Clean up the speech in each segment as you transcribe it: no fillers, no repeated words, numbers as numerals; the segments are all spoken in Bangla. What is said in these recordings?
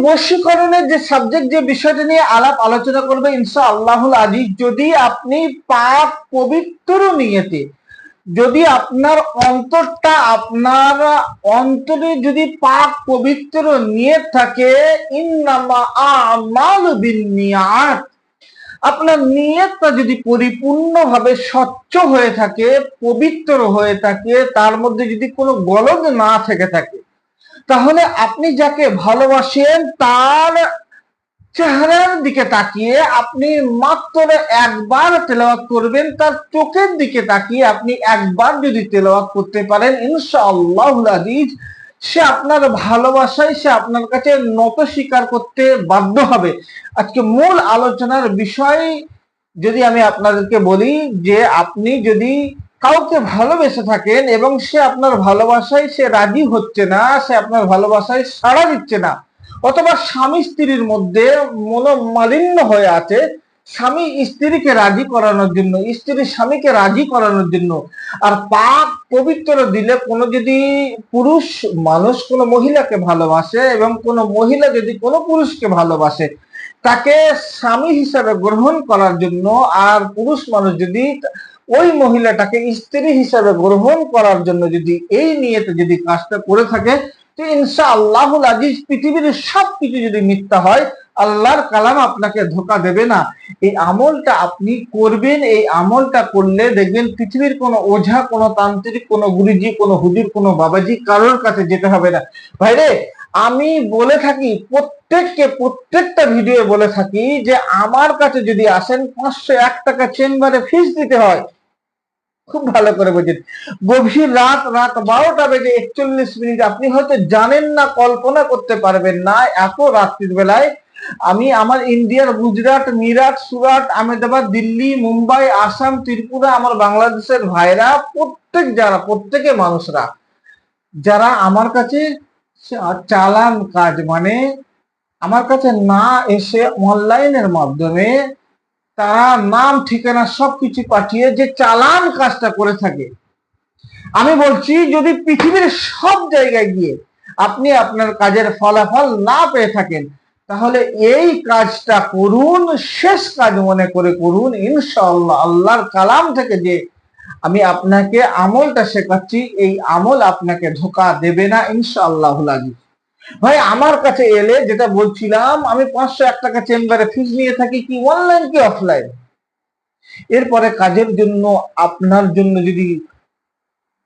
বশীকরণের যে সাবজেক্ট, যে বিষয়টা নিয়ে আলাপ আলোচনা করবে ইনশাআল্লাহুল আজিজ, যদি আপনি পাক পবিত্র নিয়তে, যদি আপনার অন্তরটা, আপনার অন্তরে যদি পাক পবিত্র নিয়ত থাকে, ইন্নামা আমালু বিন্নিয়াত, আপনার নিয়তটা যদি পরিপূর্ণভাবে স্বচ্ছ হয়ে থাকে, পবিত্র হয়ে থাকে, তার মধ্যে যদি কোনো গলদ না থেকে থাকে, তাহলে আপনি যাকে ভালোবাসেন তার চেহারার দিকে তাকিয়ে আপনি মাত্র একবার তেলাওয়াত করবেন। তার চোখের দিকে তাকিয়ে আপনি একবার যদি তেলাওয়াত করতে পারেন, ইনশাআল্লাহুল আজিজ, সে আপনার ভালোবাসায়, সে আপনার কাছে নত স্বীকার করতে বাধ্য হবে। আজকে মূল আলোচনার বিষয় যদি আমি আপনাদেরকে বলি, যে আপনি যদি কাউকে ভালোবেসে থাকেন এবং সে আপনার ভালোবাসায় সে রাজি হচ্ছে না, সে আপনার ভালোবাসায় সাড়া দিচ্ছে না, অথবা স্বামী স্ত্রীর মধ্যে মনোমালিন্য হয়ে আছে, স্বামী স্ত্রীকে রাজি করানোর জন্য, স্ত্রী স্বামীকে রাজি করানোর জন্য, আর পাক পবিত্র দিলে কোনো যদি পুরুষ মানুষ কোনো মহিলাকে ভালোবাসে এবং কোনো মহিলা যদি কোনো পুরুষকে ভালোবাসে, তাকে স্বামী হিসাবে গ্রহণ করার জন্য, আর পুরুষ মানুষ যদি ওই মহিলাটাকে স্ত্রী হিসাবে গ্রহণ করার জন্য যদি এই নিয়তে যদি কাজটা করে থাকে, তো ইনশাআল্লাহুল আজিজ পৃথিবীর সবকিছু যদি মিথ্যা হয়, আল্লাহর কালাম আপনাকে ধোঁকা দেবে না। এই আমলটা আপনি করবেন, এই আমলটা করলে দেখবেন পৃথিবীর কোনো ওঝা, কোনো তান্ত্রিক, কোনো গুরুজি, কোনো হুজুর, কোনো বাবাজি, কারোর কাছে যেতে হবে না। ভাইরে, আমি বলে থাকি প্রত্যেককে, প্রত্যেকটা ভিডিও বলে থাকি যে আমার কাছে যদি আসেন 501 টাকা চেম্বারে ফিস দিতে হয়। খুব ভালো করে বুঝেন, গভীর রাত 12টা বেজে 41 মিনিট, আপনি হয়তো জানেন না, কল্পনা করতে পারবেন না, এত রাত্রির বেলায় আমি আমার ইন্ডিয়ার গুজরাট, মিরাট, সুরাট, আহমেদাবাদ, দিল্লি, মুম্বাই, আসাম, ত্রিপুরা, আমার বাংলাদেশের ভাইরা, প্রত্যেকে মানুষরা যারা আমার কাছে চালান কাজ, মানে আমার কাছে না এসে অনলাইনের মাধ্যমে তারা নাম ঠিকানা সবকিছু পাঠিয়ে যে চালান কাজটা করে থাকে, আমি বলছি যদি পৃথিবীর সব জায়গায় গিয়ে আপনি আপনার কাজের ফলাফল না পেয়ে থাকেন, তাহলে এই কাজটা করুন, শেষ কাজ মনে করে করুন। ইনশাআল্লাহ আল্লাহর কালাম থেকে যে আমি আপনাকে আমলটা শেখাচ্ছি, এই আমল আপনাকে ধোঁকা দেবে না ইনশাআল্লাহুল আজিজ। ভাই, আমার কাছে এলে যেটা বলছিলাম, আমি 501 টাকা চেম্বারে ফিস নিয়ে থাকি, কি অনলাইন কি অফলাইন। এরপরে কাজের জন্য আপনার জন্য যদি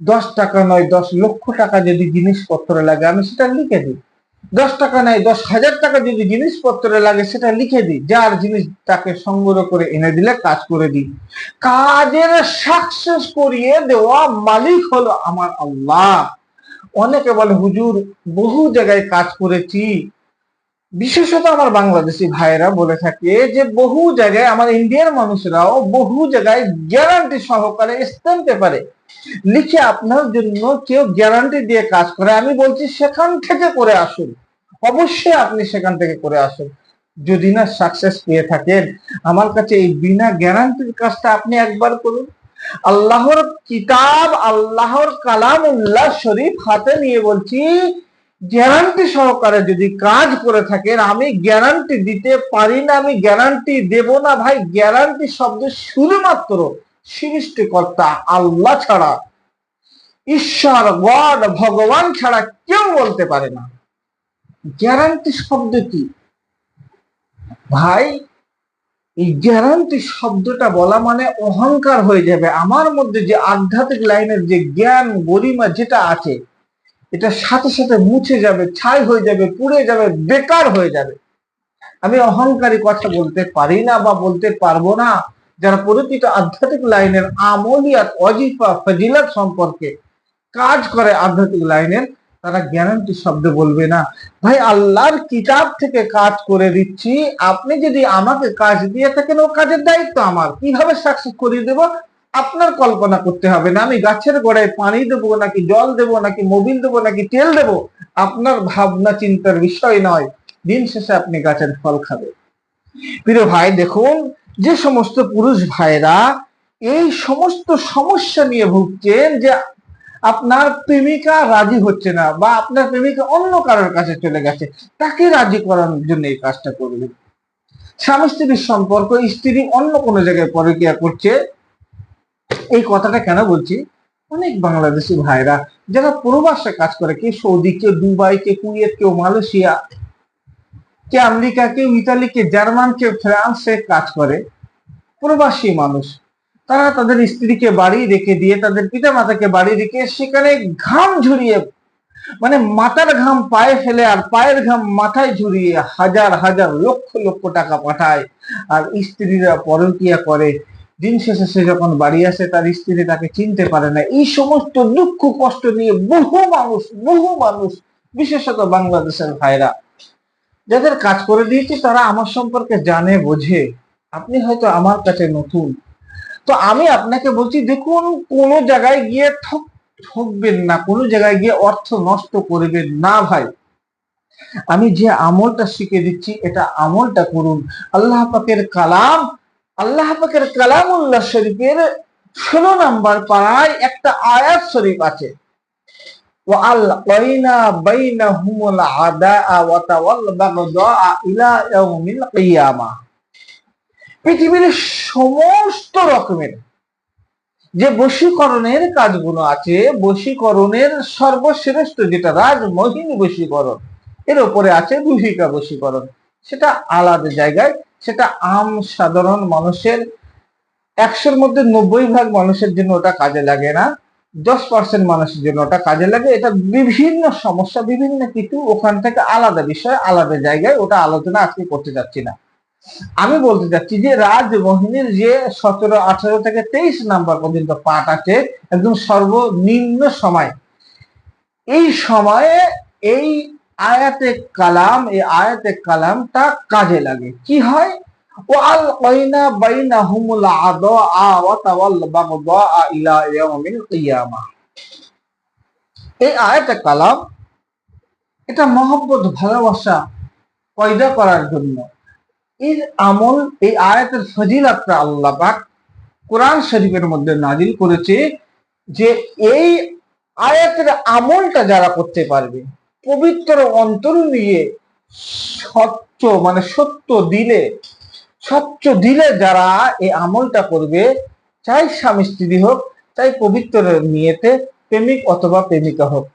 10 টাকা নয় 10 লক্ষ টাকা যদি জিনিসপত্র লাগে, আমি সেটা লিখে দিই। 10 টাকা নয় 10,000 টাকা যদি জিনিসপত্র লাগে, সেটা লিখে দিই। যার জিনিস তাকে সংগ্রহ করে এনে দিলে কাজ করে দিই। কাজের সাকসেস করিয়ে দেওয়া মালিক হলো আমার আল্লাহ। অনেকে বলে হুজুর বহু জায়গায় কাজ করেছি, বিশেষত আমার বাংলাদেশি ভাইয়েরা বলে থাকে যে বহু জায়গায়, আমার ইন্ডিয়ার মানুষরাও বহু জায়গায় গ্যারান্টি সহকারে স্ট্যাম্প পেপারে লিখে আপনার জন্য কেউ গ্যারান্টি দিয়ে কাজ করে। আমি বলছি সেখান থেকে করে আসুন, অবশ্যই আপনি সেখান থেকে করে আসুন। যদি না সাকসেস পেয়ে থাকেন, আমার কাছে এই বিনা গ্যারান্টির কাজটা আপনি একবার করুন। আল্লাহর কিতাব, আল্লাহর কালামুল্লাহ শরীফ হাতে নিয়ে বলছি, গ্যারান্টি সহকারে যদি কাজ করে থাকেন, আমি গ্যারান্টি দিতে পারি না, আমি গ্যারান্টি দেব না। ভাই, গ্যারান্টি শব্দ শুধুমাত্র সৃষ্টিকর্তা আল্লাহ ছাড়া, ঈশ্বর, গড, ভগবান ছাড়া কেউ বলতে পারে না। গ্যারান্টি শব্দ কি ভাই? এই গ্যারান্টি শব্দটা বলা মানে অহংকার হয়ে যাবে। আমার মধ্যে যে আধ্যাত্মিক লাইনের যে জ্ঞান গরিমা যেটা আছে, এটা সাথে সাথে মুছে যাবে, ছাই হয়ে যাবে, পুড়ে যাবে, বেকার হয়ে যাবে। আমি অহংকারী কথা বলতে পারি না বা বলতে পারবো না। যারা প্রতিটা আধ্যাত্মিক লাইনের আমলিয়াত, ওয়াজিফা, ফজিলত সম্পর্কে কাজ করে আধ্যাত্মিক লাইনের, তারা গ্যারান্টি শব্দ বলবে না। ভাই, আল্লাহর কিতাব থেকে কাজ করে দিচ্ছি, আপনি যদি আমাকে কাজ দিয়ে থাকেন, ও কাজের দায়িত্ব আমার। কিভাবে সাকসেস করিয়ে দেব আপনার কল্পনা করতে হবে না। আমি গাছের গোড়ায় পানি দেবো নাকি জল দেবো নাকি মোবিল দেবো নাকি তেল দেবো, আপনার ভাবনা চিন্তার বিষয় নয়। দিন শেষে আপনি গাছের ফল খাবেন। প্রিয় ভাই, দেখুন, যে সমস্ত পুরুষ ভাইরা এই সমস্ত সমস্যা নিয়ে ভুগছেন, যে আপনার প্রেমিকা রাজি হচ্ছে না, বা আপনার প্রেমিকা অন্য কারোর কাছে চলে গেছে, তাকে রাজি করানোর জন্য এই কাজটা করবেন। স্বামী স্ত্রীর সম্পর্ক, স্ত্রী অন্য কোনো জায়গায় পরকীয়া করছে, এই কথাটা কেন বলছি, অনেক বাংলাদেশি ভাইরা যারা প্রবাসে কাজ করে, কেউ সৌদি, কেউ দুবাই, কেউ কুয়েত, কেউ মালয়েশিয়া, কে আমেরিকা, কেউ ইতালি, কে জার্মান, কেউ ফ্রান্সে কাজ করে, প্রবাসী মানুষ, তারা তাদের স্ত্রীকে বাড়ি রেখে দিয়ে, তাদের পিতা মাতাকে বাড়ি রেখে সেখানে ঘাম ঝরিয়ে, মানে মাথার ঘাম পায়ে ফেলে আর পায়ের ঘাম মাথায় ঝরিয়ে হাজার হাজার লক্ষ লক্ষ টাকা পাঠায়, আর স্ত্রীরা পরকীয়া করে। দিন শেষে সে যখন বাড়ি আসে, তার স্ত্রী তাকে চিনতে পারে না। এই সমস্ত দুঃখ কষ্ট নিয়ে বহু মানুষ, বিশেষত বাংলাদেশের ভাইরা যাদের কাজ করে দিয়েছি, তারা আমার সম্পর্কে জানে, বোঝে। আপনি হয়তো আমার কাছে নতুন, তো আমি আপনাকে বলছি, দেখুন, কোন জায়গায় গিয়ে ঠকবেন না, কোন জায়গায় গিয়ে অর্থ নষ্ট করবেন না ভাই। আমি যে আমলটা শিখে দিচ্ছি, এটা আমলটা করুন। আল্লাহ পাকের কালামুল্লাহ শরীফের 16 নম্বর পারায় একটা আয়াত শরীফ আছে, ওয়ালকাইনা বাইনাহুমুল আদাআ ওয়া তাওয়াল বাগদাআ ইলা ইয়াউমিল কিয়ামাহ। পৃথিবীর সমস্ত রকমের যে বশীকরণের কাজগুলো আছে, বশীকরণের সর্বশ্রেষ্ঠ যেটা রাজমোহিনী বশীকরণ, এর উপরে আছে বিভীষিকা বশীকরণ। সেটা আলাদা জায়গায়, সেটা সাধারণ মানুষের 100-র মধ্যে 90 ভাগ মানুষের জন্য ওটা কাজে লাগে না, 10% মানুষের জন্য ওটা কাজে লাগে। এটা বিভিন্ন সমস্যা, বিভিন্ন কিছু, ওখান থেকে আলাদা বিষয়, আলাদা জায়গায়, ওটা আলোচনা আজকে করতে যাচ্ছি না। আমি বলতে চাচ্ছি যে রাজমোহিনীর যে 17, 18 থেকে 23 নাম্বার পর্যন্ত পাঠ আছে, একদম সর্বনিম্ন সময়, এই সময়ে এই আয়াতে কালামটা কাজে লাগে। কি হয়? ওয়ালকাইনা বাইনাহুমুল আদাআ ওয়া তাওয়াল বাগদাআ ইলা ইয়াউমিল কিয়ামাহ। এই আয়াতে কালাম, এটা মহব্বত, ভালোবাসা পয়দা করার জন্য এই আমল, এই আয়াতের ফজিলতটা আল্লাহ পাক কোরআন শরীফের মধ্যে নাজিল করেছে, যে এই আয়াতের আমলটা যারা করতে পারবে, পবিত্র অন্তর নিয়ে, স্বচ্ছ দিলে যারা এই আমলটা করবে, চাই স্বামী স্ত্রী হোক, চাই পবিত্র নিয়েতে প্রেমিক অথবা প্রেমিকা হোক,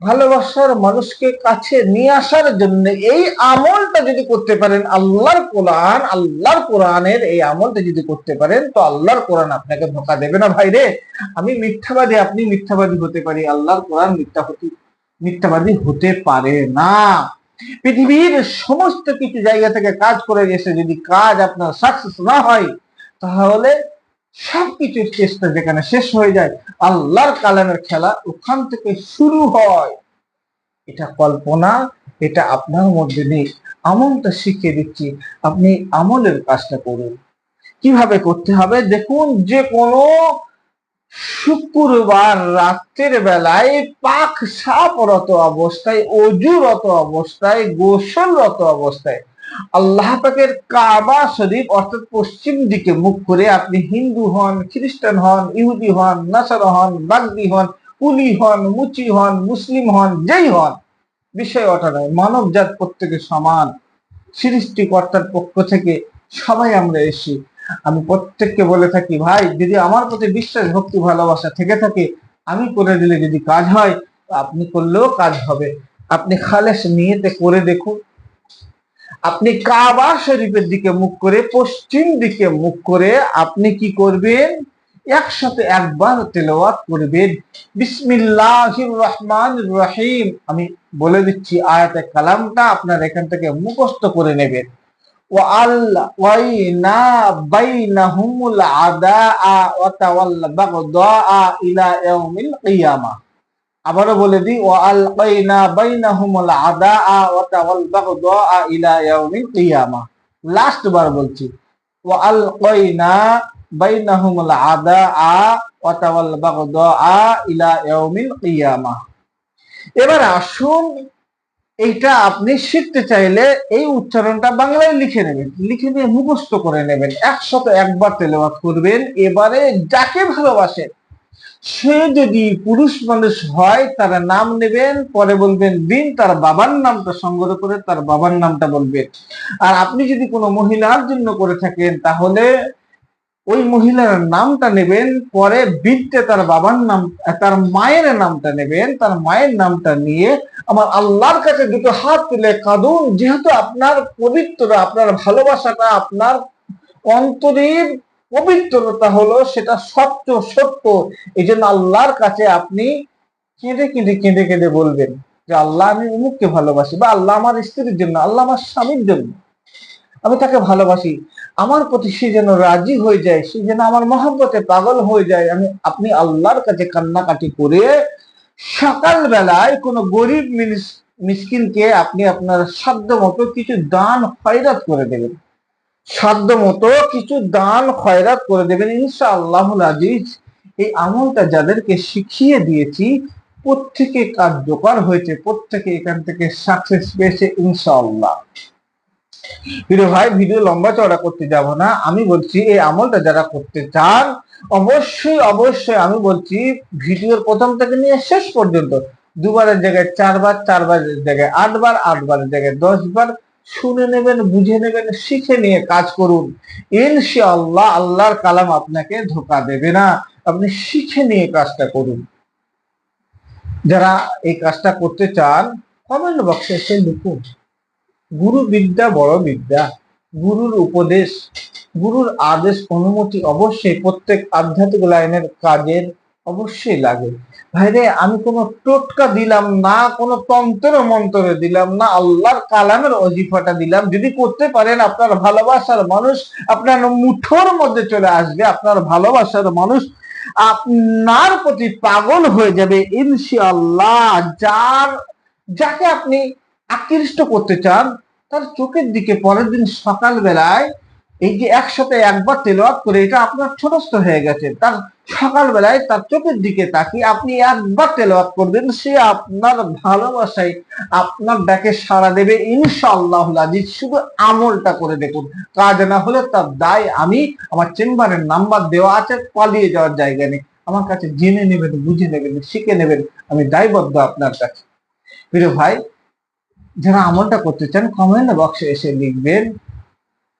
ভালোবাসার মানুষকে কাছে নিয়ে আসার জন্য এই আমলটা যদি করতে পারেন, আল্লাহর কোরআনের এই আমলটা যদি করতে পারেন, তো আল্লাহর কোরআন আপনাকে ধোঁকা দেবে না ভাই রে। আমি মিথ্যাবাদী, আপনি মিথ্যাবাদী হতে পারি, আল্লাহর কোরআন মিথ্যাবাদী হতে পারে না। পৃথিবীর সমস্ত কিছু জায়গা থেকে কাজ করে এসে যদি কাজ আপনার সাকসেস না হয়, তাহলে সবকিছুর চেষ্টা যেখানে শেষ হয়ে যায়, আল্লাহর কালামের খেলা ওখান থেকে শুরু হয়। এটা কল্পনা, এটা আপনার মধ্যে নেই। আমলটা শিখিয়ে দিচ্ছি, আপনি আমলের কাজটা করুন। কিভাবে করতে হবে দেখুন, যে কোনো শুক্রবার রাত্রের বেলায় পাক সাফরত অবস্থায়, অজুরত অবস্থায়, গোসলরত অবস্থায় আল্লাহ পাকের কাবা শরীফ অর্থাৎ পশ্চিম দিকে মুখ করে, আপনি হিন্দু হন, খ্রিস্টান হন, ইহুদি হন, নাসারা হন, বাগদি হন, কুলি হন, মুচি হন, মুসলিম হন, যেই হন, বিষয় ওটা নয়। মানব জাত প্রত্যেকে সমান, সৃষ্টিকর্তার পক্ষ থেকে সবাই আমরা এসেছি। আমি প্রত্যেককে বলে থাকি, ভাই যদি আমার প্রতি বিশ্বাস, ভক্তি, ভালোবাসা থেকে থাকে, আমি করে দিলে যদি কাজ হয়, আপনি করলেও কাজ হবে। আপনি খালেস নিয়েতে করে দেখুন। আপনি কাবা শরীফের দিকে মুখ করে, পশ্চিম দিকে মুখ করে আপনি কি করবেন? একসাথে একবার তেলাওয়াত করবেন, বিসমিল্লাহির রহমানির রহিম। আমি বলে দিচ্ছি, আয়াতে কালামটা আপনার এখান থেকে মুখস্থ করে নেবেন। ওয়ালকাইনা বাইনাহুমুল আদাআ ওয়া তাওয়াল বাগদাআ ইলা ইয়াউমিল কিয়ামাহ। আবারও বলে দিই, ওয়ালকাইনা বাইনাহুমুল আদাআ ওয়া তাওয়াল বাগদাআ ইলা ইয়াউমিল কিয়ামাহ। লাস্ট বার বলছি, ওয়ালকাইনা বাইনাহুমুল আদাআ ওয়া তাওয়াল বাগদাআ ইলা ইয়াউমিল কিয়ামাহ। এবার আসুন, এইটা আপনি শিখতে চাইলে এই উচ্চারণটা বাংলায় লিখে নেবেন, লিখে নিয়ে মুখস্থ করে নেবেন, একসাথে একবার তেলাওয়াত করবেন। এবারে যাকে ভালোবাসেন, সে যদি পুরুষ মানুষ হয় তার নাম নেবেন, পরে বলবেন দিন, তার বাবার নামটা সংগ্রহ করে তার বাবার নামটা বলবেন। আর আপনি যদি কোনো মহিলার জন্য করে থাকেন তাহলে ওই মহিলার নামটা নেবেন, পরে বৃত্তে তার বাবার নাম, তার মায়ের নামটা নেবেন, তার মায়ের নামটা নিয়ে আমার আল্লাহর কাছে দুটো হাত তুলে কাঁদুন। যেহেতু আপনার পবিত্র, আপনার ভালোবাসাটা, আপনার অন্তরের পবিত্রতা হলো সেটা সত্য সত্য, এই জন্য আল্লাহর কাছে আপনি কেঁদে কেঁদে কেঁদে কেঁদে বলবেন যে আল্লাহ আমি অমুককে ভালোবাসি, বা আল্লাহ আমার স্ত্রীর জন্য, আল্লাহ আমার স্বামীর জন্য, আমি তাকে ভালোবাসি, আমার প্রতি সে যেন রাজি হয়ে যায়, সে যেন আমার মহব্বতে পাগল হয়ে যায়। আপনি আল্লাহর কাছে কান্নাকাটি করে সকাল বেলায় কোনো গরিব মিসকিনকে আপনি আপনার সাধ্য মতো কিছু দান খয়রাত করে দেবেন, সাধ্য মতো কিছু দান খয়রাত করে দেবেন। ইনশাআল্লাহুল আজিজ এই আমলটা যাদেরকে শিখিয়ে দিয়েছি প্রত্যেকে কার্যকর হয়েছে, প্রত্যেকে এখান থেকে সাকসেস পেয়েছে ইনশাআল্লাহ। প্রিয় ভাই, ভিডিও লম্বা চওড়া করতে যাব না, আমি বলছি এই আমলটা যারা করতে চান অবশ্যই অবশ্যই আমি বলছি ভিডিওর প্রথম থেকে নিয়ে শেষ পর্যন্ত দুবারের জায়গায় চারবার, চারবারের জায়গায় আটবার, আটবারের জায়গায় 10বার শুনে নেবেন, বুঝে নেবেন, শিখে নিয়ে কাজ করুন। ইনশাআল্লাহ আল্লাহর কালাম আপনাকে ধোঁকা দেবে না। আপনি শিখে নিয়ে কাজটা করুন। যারা এই কাজটা করতে চান কমেন্ট বক্সে এসে লিখুন, গুরু বিদ্যা বড় বিদ্যা, গুরুর উপদেশ, গুরুর আদেশ অনুমতি অবশ্যই প্রত্যেক আধ্যাত্মিক লাইনের কাজের অবশ্যই লাগে। ভাইরে, আমি কোনো টোটকা দিলাম না, কোনো তন্ত্র মন্ত্র দিলাম না, আল্লাহর কালামের অজিফাটা দিলাম। যদি করতে পারেন আপনার ভালোবাসার মানুষ আপনার মুঠোর মধ্যে চলে আসবে, আপনার ভালোবাসার মানুষ আপনার প্রতি পাগল হয়ে যাবে ইনশাআল্লাহ। যাকে আপনি আকৃষ্ট করতে চান তার চোখের দিকে পরের দিন সকাল বেলায় এই যে একসাথে একবার তেলাওয়াত করে এটা আপনার ছোটস্থ হয়ে গেছে, তার সকাল বেলায় তার চোখের দিকে তাকিয়ে আপনি একবার তেলাওয়াত করবেন, সে আপনার ভালোবাসায় আপনার ডাকে সাড়া দেবে ইনশাআল্লাহ আজিজ। শুধু আমলটা করে দেখুন, কাজ না হলে তার দায় আমি, আমার চেম্বারের নাম্বার দেওয়া আছে, পালিয়ে যাওয়ার জায়গা নেই, আমার কাছে জেনে নেবেন, বুঝে নেবেন, শিখে নেবেন, আমি দায়বদ্ধ আপনার কাছে। প্রিয় ভাই, যারা আমলটা করতে চান কমেন্ট বক্সে এসে লিখবেন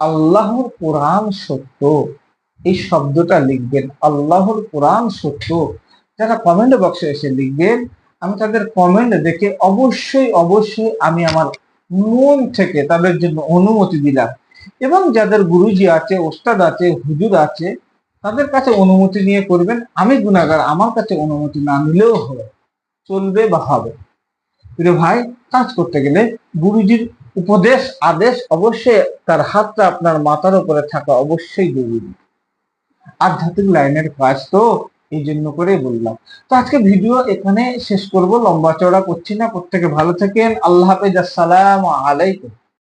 আল্লাহর কোরআন সত্য, এই শব্দটা লিখবেন, আল্লাহর কোরআন সত্য। যারা কমেন্ট বক্সে এসে লিখবেন আমি তাদের কমেন্ট দেখে অবশ্যই অবশ্যই আমি আমার মন থেকে তাদের জন্য অনুমতি দিলাম। এবং যাদের গুরুজি আছে, ওস্তাদ আছে, হুজুর আছে, তাদের কাছে অনুমতি নিয়ে করবেন। আমি গুনাহগার, আমার কাছে অনুমতি না নিলেও হবে, চলবে বা হবে। প্রিয় ভাই, কাজ করতে গেলে গুরুজির উপদেশ আদেশ অবশ্যই, তার হাতটা আপনার মাথার উপরে থাকা অবশ্যই জরুরি। আধ্যাত্মিক লাইনের কাজ তো এই জন্য করে বললাম। তো আজকে ভিডিও এখানে শেষ করব, লম্বা চওড়া করছি না। প্রত্যেকে ভালো থাকেন, আল্লাহ হাফেজ, আসসালামু আলাইকুম।